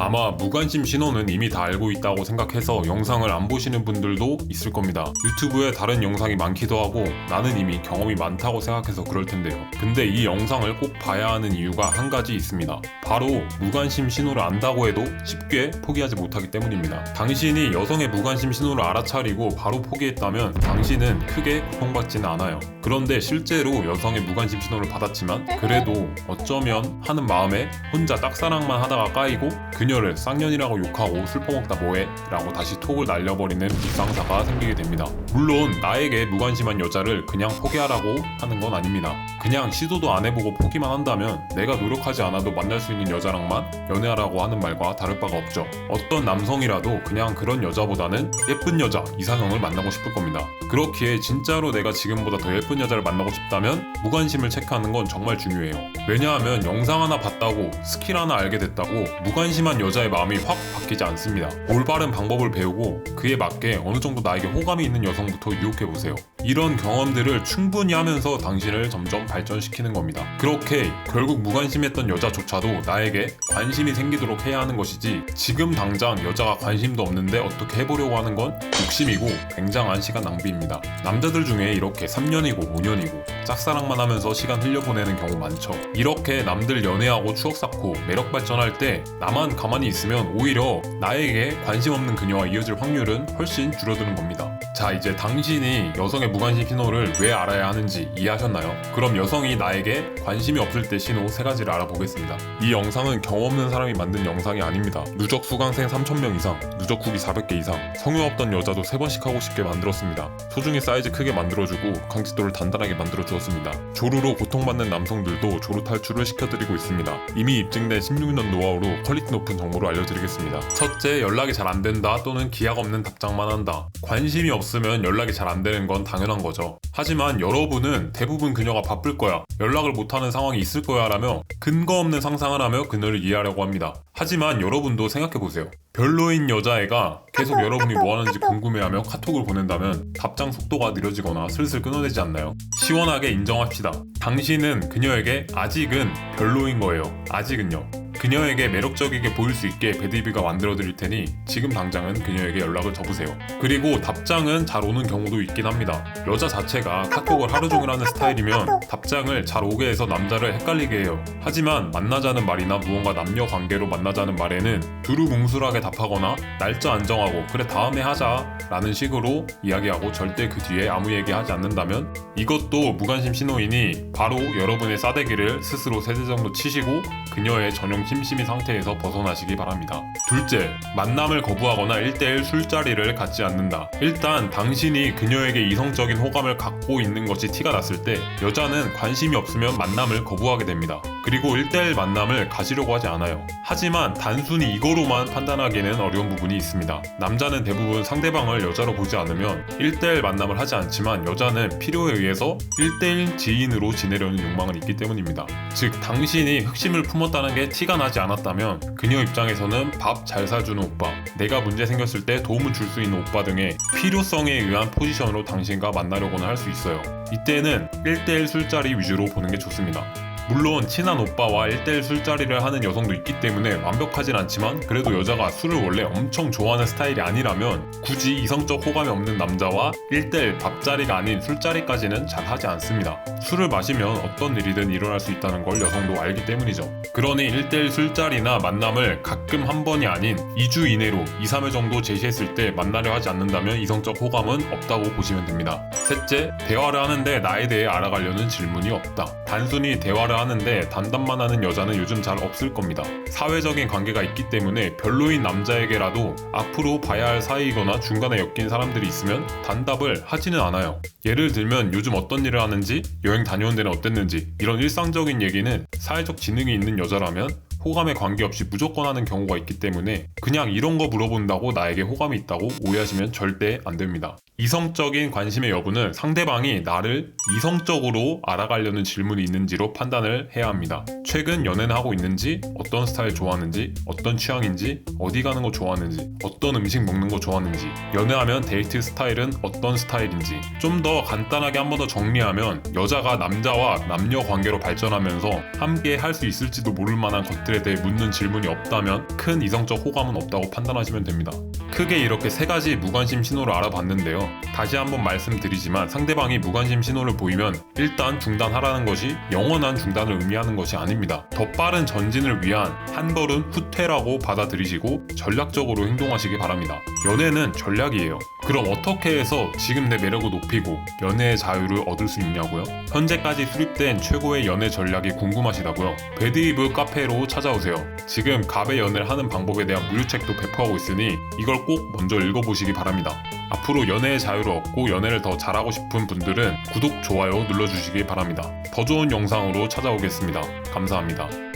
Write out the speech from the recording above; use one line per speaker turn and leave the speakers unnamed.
아마 무관심 신호는 이미 다 알고 있다고 생각해서 영상을 안 보시는 분들도 있을 겁니다. 유튜브에 다른 영상이 많기도 하고 나는 이미 경험이 많다고 생각해서 그럴 텐데요. 근데 이 영상을 꼭 봐야 하는 이유가 한 가지 있습니다. 바로 무관심 신호를 안다고 해도 쉽게 포기하지 못하기 때문입니다. 당신이 여성의 무관심 신호를 알아차리고 바로 포기했다면 당신은 크게 고통받지는 않아요. 그런데 실제로 여성의 무관심 신호를 받았지만 그래도 어쩌면 하는 마음에 혼자 짝사랑만 하다가 까이고 그녀를 쌍년이라고 욕하고 슬퍼먹다 뭐해? 라고 다시 톡을 날려버리는 불상사가 생기게 됩니다. 물론 나에게 무관심한 여자를 그냥 포기하라고 하는 건 아닙니다. 그냥 시도도 안 해보고 포기만 한다면 내가 노력하지 않아도 만날 수 있는 여자랑만 연애하라고 하는 말과 다를 바가 없죠. 어떤 남성이라도 그냥 그런 여자보다는 예쁜 여자, 이상형을 만나고 싶을 겁니다. 그렇기에 진짜로 내가 지금보다 더 예쁜 여자를 만나고 싶다면 무관심을 체크하는 건 정말 중요해요. 왜냐하면 영상 하나 봤다고 스킬 하나 알게 됐다고 무관심한 여자의 마음이 확 바뀌지 않습니다. 올바른 방법을 배우고 그에 맞게 어느 정도 나에게 호감이 있는 여성부터 유혹해보세요. 이런 경험들을 충분히 하면서 당신을 점점 발전시키는 겁니다. 그렇게 결국 무관심했던 여자조차도 나에게 관심이 생기도록 해야 하는 것이지 지금 당장 여자가 관심도 없는데 어떻게 해보려고 하는 건 욕심이고 굉장한 시간 낭비입니다. 남자들 중에 이렇게 3년이고 5년이고 짝사랑만 하면서 시간 흘려보내는 경우 많죠. 이렇게 남들 연애하고 추억 쌓고 매력 발전할 때 나만 가만히 있으면 오히려 나에게 관심 없는 그녀와 이어질 확률은 훨씬 줄어드는 겁니다. 자, 이제 당신이 여성의 무관심 신호를 왜 알아야 하는지 이해하셨나요? 그럼 여성이 나에게 관심이 없을 때 신호 3가지를 알아보겠습니다. 이 영상은 경험 없는 사람이 만든 영상이 아닙니다. 누적 수강생 3,000명 이상, 누적 후기 400개 이상, 성욕 없던 여자도 3번씩 하고 싶게 만들었습니다. 소중히 사이즈 크게 만들어주고 강직도를 단단하게 만들어주었습니다. 조루로 고통받는 남성들도 조루 탈출을 시켜드리고 있습니다. 이미 입증된 16년 노하우로 퀄리티 높은 정보를 알려드리겠습니다. 첫째, 연락이 잘 안된다 또는 기약 없는 답장만 한다. 관심이 없으면 연락이 잘 안되는 건 당연한 거죠. 하지만 여러분은 대부분 그녀가 바쁠 거야, 연락을 못하는 상황이 있을 거야 라며 근거 없는 상상을 하며 그녀를 이해하려고 합니다. 하지만 여러분도 생각해보세요. 별로인 여자애가 계속 여러분이 뭐하는지 궁금해하며 카톡을 보낸다면 답장 속도가 느려지거나 슬슬 끊어내지 않나요? 시원하게 인정합시다. 당신은 그녀에게 아직은 별로인 거예요. 아직은요. 그녀에게 매력적이게 보일 수 있게 배드비가 만들어드릴 테니 지금 당장은 그녀에게 연락을 접으세요. 그리고 답장은 잘 오는 경우도 있긴 합니다. 여자 자체가 카톡을 하루 종일 하는 스타일이면 답장을 잘 오게 해서 남자를 헷갈리게 해요. 하지만 만나자는 말이나 무언가 남녀 관계로 만나자는 말에는 두루뭉술하게 답하거나 날짜 안 정하고 그래 다음에 하자 라는 식으로 이야기하고 절대 그 뒤에 아무 얘기하지 않는다면 이것도 무관심 신호이니 바로 여러분의 싸대기를 스스로 3대 정도 치시고 그녀의 전용 심심이 상태에서 벗어나시기 바랍니다. 둘째, 만남을 거부하거나 1대1 술자리를 갖지 않는다. 일단 당신이 그녀에게 이성적인 호감을 갖고 있는 것이 티가 났을 때 여자는 관심이 없으면 만남을 거부하게 됩니다. 그리고 1대1 만남을 가지려고 하지 않아요. 하지만 단순히 이거로만 판단하기는 어려운 부분이 있습니다. 남자는 대부분 상대방을 여자로 보지 않으면 1대1 만남을 하지 않지만 여자는 필요에 의해서 1대1 지인으로 지내려는 욕망은 있기 때문입니다. 즉 당신이 흑심을 품었다는 게 티가 나지 않았다면 그녀 입장에서는 밥 잘 사주는 오빠, 내가 문제 생겼을 때 도움을 줄 수 있는 오빠 등의 필요성에 의한 포지션으로 당신과 만나려고는 할 수 있어요. 이때는 1대1 술자리 위주로 보는 게 좋습니다. 물론 친한 오빠와 1대1 술자리를 하는 여성도 있기 때문에 완벽하진 않지만 그래도 여자가 술을 원래 엄청 좋아하는 스타일이 아니라면 굳이 이성적 호감이 없는 남자와 1대1 밥자리가 아닌 술자리까지는 잘 하지 않습니다. 술을 마시면 어떤 일이든 일어날 수 있다는 걸 여성도 알기 때문이죠. 그러니 1대1 술자리나 만남을 가끔 한 번이 아닌 2주 이내로 2, 3회 정도 제시했을 때 만나려 하지 않는다면 이성적 호감은 없다고 보시면 됩니다. 셋째, 대화를 하는데 나에 대해 알아가려는 질문이 없다. 단순히 대화를 하는데 단답만 하는 여자는 요즘 잘 없을 겁니다. 사회적인 관계가 있기 때문에 별로인 남자에게라도 앞으로 봐야 할 사이이거나 중간에 엮인 사람들이 있으면 단답을 하지는 않아요. 예를 들면 요즘 어떤 일을 하는지, 여행 다녀온 데는 어땠는지 이런 일상적인 얘기는 사회적 지능이 있는 여자라면 호감에 관계없이 무조건 하는 경우가 있기 때문에 그냥 이런 거 물어본다고 나에게 호감이 있다고 오해하시면 절대 안 됩니다. 이성적인 관심의 여부는 상대방이 나를 이성적으로 알아가려는 질문이 있는지로 판단을 해야 합니다. 최근 연애는 하고 있는지, 어떤 스타일 좋아하는지, 어떤 취향인지, 어디 가는 거 좋아하는지, 어떤 음식 먹는 거 좋아하는지, 연애하면 데이트 스타일은 어떤 스타일인지. 좀 더 간단하게 한 번 더 정리하면 여자가 남자와 남녀 관계로 발전하면서 함께 할 수 있을지도 모를 만한 것들 것들에 대해 묻는 질문이 없다면 큰 이성적 호감은 없다고 판단하시면 됩니다. 크게 이렇게 3가지 무관심 신호를 알아봤는데요. 다시 한번 말씀드리지만 상대방이 무관심 신호를 보이면 일단 중단하라는 것이 영원한 중단을 의미하는 것이 아닙니다. 더 빠른 전진을 위한 한 걸음 후퇴라고 받아들이시고 전략적으로 행동하시기 바랍니다. 연애는 전략이에요. 그럼 어떻게 해서 지금 내 매력을 높이고 연애의 자유를 얻을 수 있냐고요? 현재까지 수립된 최고의 연애 전략이 궁금하시다고요? 배드이브 카페로 찾아오세요. 지금 갑의 연애를 하는 방법에 대한 무료책도 배포하고 있으니 이걸 꼭 먼저 읽어보시기 바랍니다. 앞으로 연애의 자유를 얻고 연애를 더 잘하고 싶은 분들은 구독, 좋아요 눌러주시기 바랍니다. 더 좋은 영상으로 찾아오겠습니다. 감사합니다.